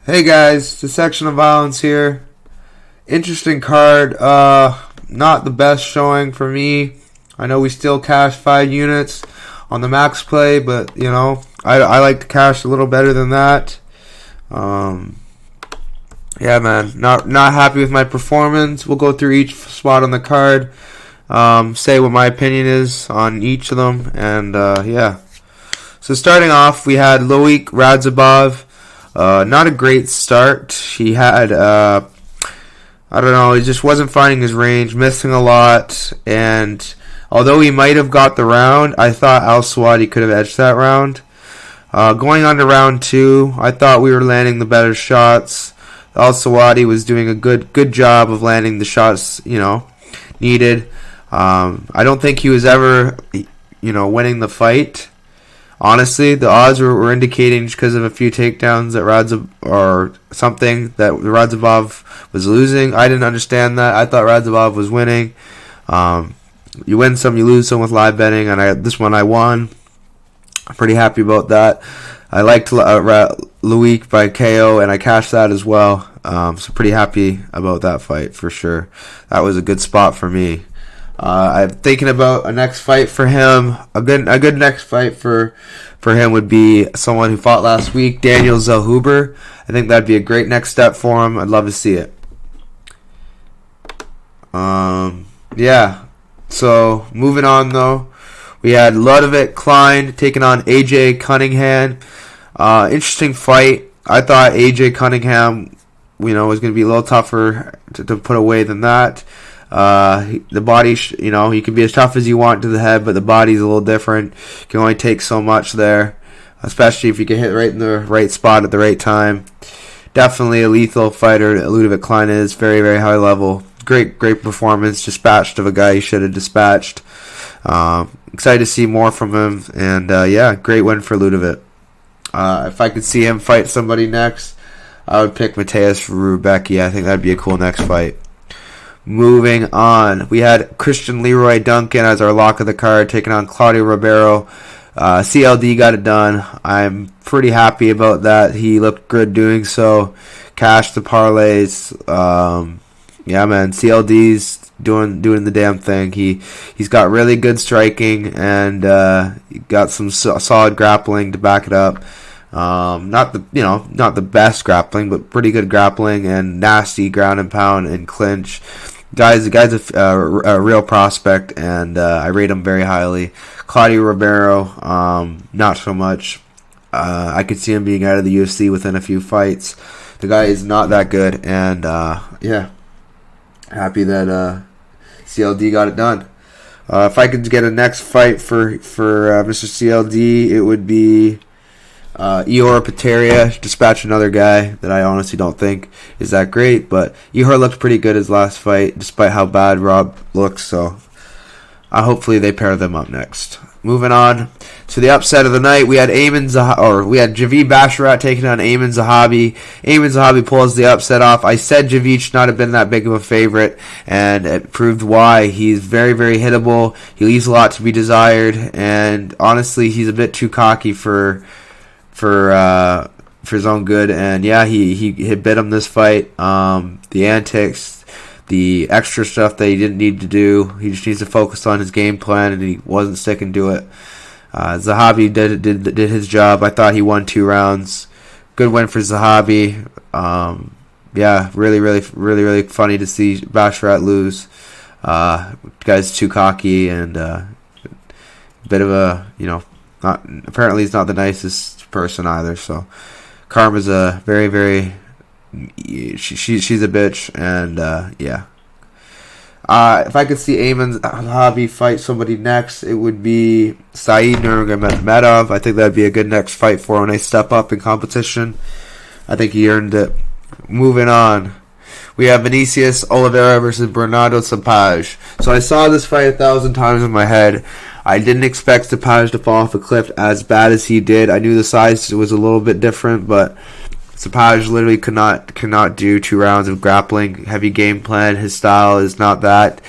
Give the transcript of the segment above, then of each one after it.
Hey guys, Dissection of Violence here. Interesting card. Not the best showing for me. I know we still cashed 5 units on the max play, but I like to cash a little better than that. Yeah, man, not happy with my performance. We'll go through each spot on the card, say what my opinion is on each of them, and yeah. So starting off, we had Loic Radzhabov. Not a great start. He had, I don't know, he just wasn't finding his range, missing a lot, and although he might have got the round, I thought Al-Swadi could have edged that round. Going on to round 2, I thought we were landing the better shots. Al-Swadi was doing a good job of landing the shots, needed. I don't think he was ever, winning the fight. Honestly, the odds were indicating just because of a few takedowns that Radzhabov was losing. I didn't understand that. I thought Radzhabov was winning. You win some, you lose some with live betting, and this one I won. I'm pretty happy about that. I liked Loic by KO, and I cashed that as well. So pretty happy about that fight for sure. That was a good spot for me. I'm thinking about a next fight for him. A good next fight for him would be someone who fought last week, Daniel Zellhuber. I think that'd be a great next step for him. I'd love to see it. Yeah. So moving on though, we had Ludovic Klein taking on AJ Cunningham. Interesting fight. I thought AJ Cunningham, was going to be a little tougher to put away than that. The body, you can be as tough as you want to the head, but the body's a little different. You can only take so much there, especially if you can hit right in the right spot at the right time. Definitely a lethal fighter. Ludovic Klein is very, very high level. Great performance. Dispatched of a guy he should have dispatched. Excited to see more from him, and yeah, great win for Ludovic. If I could see him fight somebody next, I would pick Mateus Rubecki. I think that'd be a cool next fight. Moving on, we had Christian Leroy Duncan as our lock of the card, taking on Claudio Ribeiro. CLD got it done. I'm pretty happy about that. He looked good doing so. Cashed the parlays. Yeah, man, CLD's doing the damn thing. He's got really good striking and he got some solid grappling to back it up. Not the best grappling, but pretty good grappling and nasty ground and pound and clinch. The guy's a real prospect, and I rate him very highly. Claudio Ribeiro, not so much. I could see him being out of the UFC within a few fights. The guy is not that good, and yeah, happy that CLD got it done. If I could get a next fight for Mr. CLD, it would be Ihor Potieria. Dispatch another guy that I honestly don't think is that great, but Ihor looked pretty good his last fight, despite how bad Rob looks. So hopefully they pair them up next. Moving on to the upset of the night, we had Javid Basharat taking on Ayman Zahabi. Ayman Zahabi pulls the upset off. I said Javid should not have been that big of a favorite, and it proved why. He's very, very hittable. He leaves a lot to be desired, and honestly, he's a bit too cocky for his own good, and yeah, he bit him this fight. The antics, the extra stuff that he didn't need to do, he just needs to focus on his game plan, and he wasn't sticking to it. Zahabi did his job. I thought he won 2 rounds. Good win for Zahabi. Yeah, really funny to see Basharat lose. Guy's too cocky and bit of a apparently he's not the nicest person either. So Karma's a very she's a bitch, and yeah. If I could see Ayman Zahabi fight somebody next, it would be Saeed Nurmagomedov. I think that'd be a good next fight for him. A nice step up in competition. I think he earned it. Moving on, we have Vinicius Oliveira versus Bernardo Sapage. So I saw this fight 1,000 times in my head. I didn't expect Sapage to fall off a cliff as bad as he did. I knew the size was a little bit different, but Sapage literally cannot do 2 rounds of grappling. Heavy game plan. His style is not that.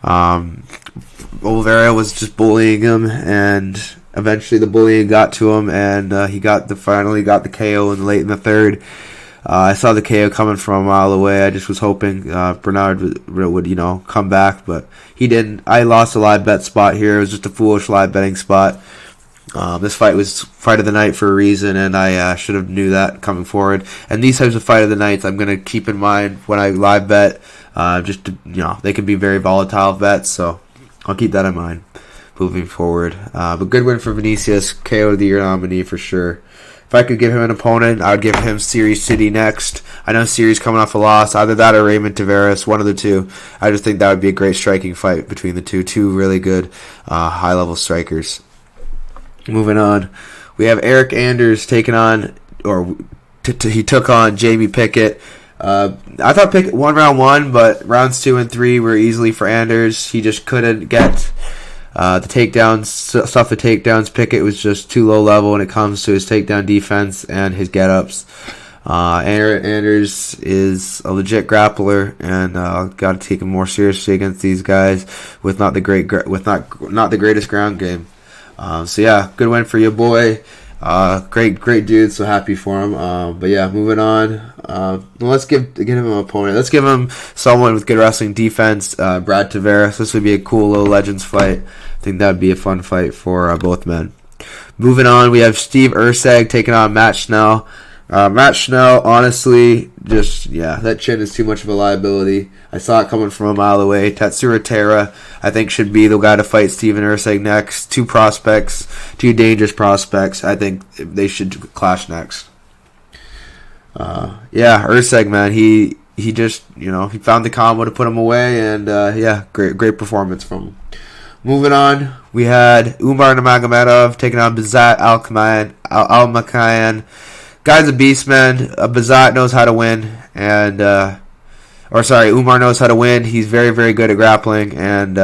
Oliveira was just bullying him, and eventually the bullying got to him, and he finally got the KO late in the third. I saw the KO coming from a mile away. I just was hoping Bernard would come back, but he didn't. I lost a live bet spot here. It was just a foolish live betting spot. This fight was fight of the night for a reason, and I should have knew that coming forward. And these types of fight of the nights, I'm going to keep in mind when I live bet. They can be very volatile bets, so I'll keep that in mind moving forward. But good win for Vinicius, KO of the year nominee for sure. If I could give him an opponent, I would give him Series City next. I know Series coming off a loss, either that or Raymond Tavares, one of the two. I just think that would be a great striking fight between the two really good high-level strikers. Moving on, we have Eric Anders taking on, he took on Jamie Pickett. I thought Pickett won round 1, but rounds 2 and 3 were easily for Anders. He just couldn't get the takedowns, stuff the takedowns. Pickett was just too low level when it comes to his takedown defense and his get-ups. Anders is a legit grappler, and got to take him more seriously against these guys with not the greatest ground game. Good win for your boy. Great dude. So happy for him. Moving on. Let's give him an opponent. Let's give him someone with good wrestling defense. Brad Tavares. This would be a cool little Legends fight. I think that would be a fun fight for both men. Moving on, we have Steve Erceg taking on Matt Schnell. Matt Schnell, honestly, that chin is too much of a liability. I saw it coming from a mile away. Tatsuro Taira, I think, should be the guy to fight Steven Erceg next. Two dangerous prospects. I think they should clash next. Erceg, man, he just, he found the combo to put him away, and great performance from him. Moving on, we had Umar Nurmagomedov taking on Bazat Almakyan. Guy's a beast, man. Bazat knows how to win, Umar knows how to win. He's very, very good at grappling, and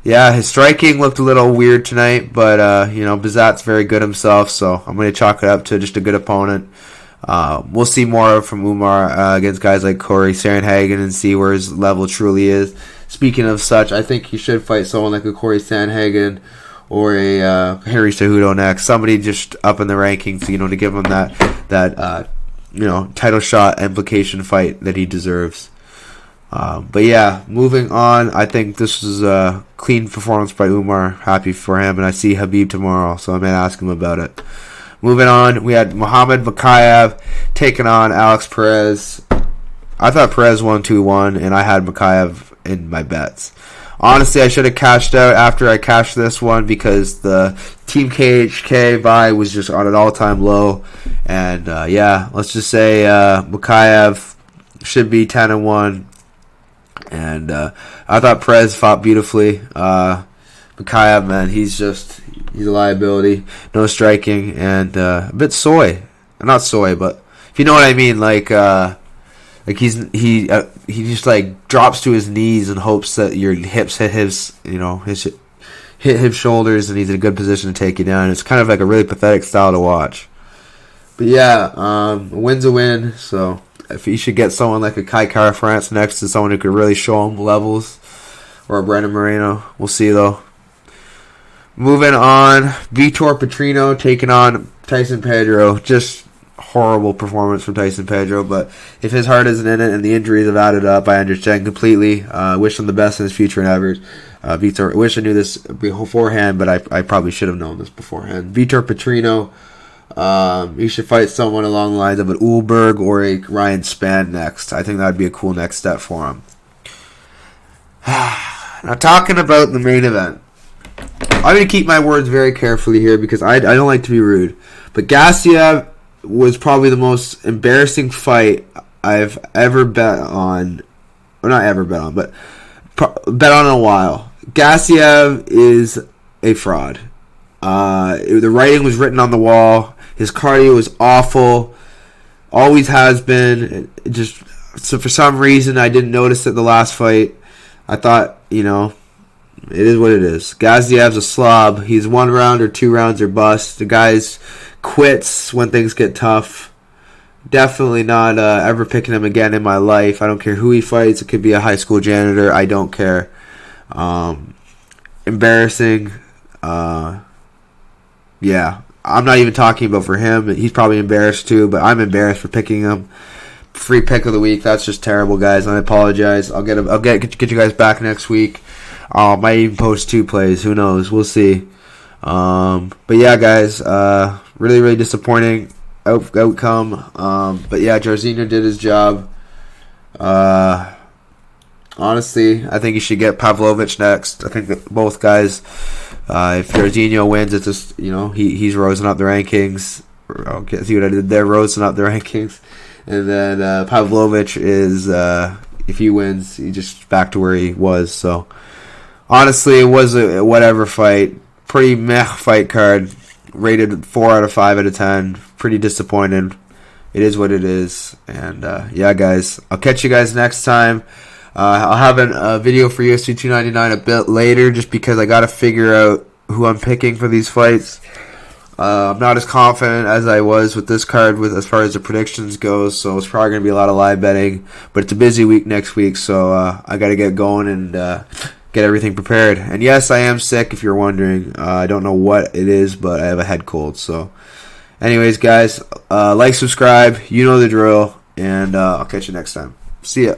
his striking looked a little weird tonight, but Bazat's very good himself, so I'm going to chalk it up to just a good opponent. We'll see more from Umar against guys like Corey Sandhagen and see where his level truly is. Speaking of such, I think he should fight someone like a Corey Sandhagen or a Henry Cejudo next. Somebody just up in the rankings, to give him that title shot implication fight that he deserves. Moving on, I think this was a clean performance by Umar. Happy for him, and I see Habib tomorrow, so I may ask him about it. Moving on, we had Muhammad Mokaev taking on Alex Perez. I thought Perez won 2-1, and I had Mokaev in my bets. Honestly, I should have cashed out after I cashed this one because the Team KHK buy was just on an all-time low. And, let's just say Mokaev should be 10-1. And I thought Perez fought beautifully. Mokaev, man, he's a liability. No striking and a bit soy. Not soy, but if you know what I mean, he just drops to his knees and hopes that your hips hit his shoulders, and he's in a good position to take you down. It's kind of like a really pathetic style to watch. But a win's a win. So if he should get someone like a Kai Kara France next to someone who could really show him levels, or a Brandon Moreno, we'll see though. Moving on, Vitor Petrino taking on Tyson Pedro. Just horrible performance from Tyson Pedro, but if his heart isn't in it and the injuries have added up, I understand completely. Wish him the best in his future endeavors. Vitor, I wish I knew this beforehand, but I probably should have known this beforehand. Vitor Petrino, he should fight someone along the lines of an Ulberg or a Ryan Spann next. I think that would be a cool next step for him. Now, talking about the main event, I'm going to keep my words very carefully here because I don't like to be rude, but Gaziev was probably the most embarrassing fight I've ever bet on. Or not ever bet on, but bet on in a while. Gaziev is a fraud. The writing was written on the wall. His cardio was awful. Always has been. So for some reason, I didn't notice it the last fight. I thought, it is what it is. Gaziev's a slob. He's 1 round or 2 rounds or bust. The guy's quits when things get tough. Definitely not ever picking him again in my life. I don't care who he fights. It could be a high school janitor. I don't care. Embarrassing. I I'm not even talking about for him. He's probably embarrassed too, but I'm embarrassed for picking him. Free pick of the week. That's just terrible, guys. I apologize. I'll get you guys back next week. Might even post 2 plays. Who knows? We'll see. But yeah, guys. Really disappointing outcome. But yeah, Jairzinho did his job. Honestly, I think he should get Pavlovich next. I think that both guys. If Jairzinho wins, it's just he's rosing up the rankings. Okay, see what I did there? Rosing up the rankings. And then Pavlovich is, if he wins, he's just back to where he was. So, honestly, it was a whatever fight. Pretty meh fight card. Rated 4 out of 5 out of 10. Pretty disappointed. It is what it is. And, yeah, guys. I'll catch you guys next time. I'll have a video for UFC 299 a bit later just because I got to figure out who I'm picking for these fights. I'm not as confident as I was with this card as far as the predictions goes, so it's probably going to be a lot of live betting. But it's a busy week next week, so I got to get going and get everything prepared. And yes, I am sick, if you're wondering. I don't know what it is, but I have a head cold. So, anyways, guys, like, subscribe. You know the drill, and I'll catch you next time. See ya.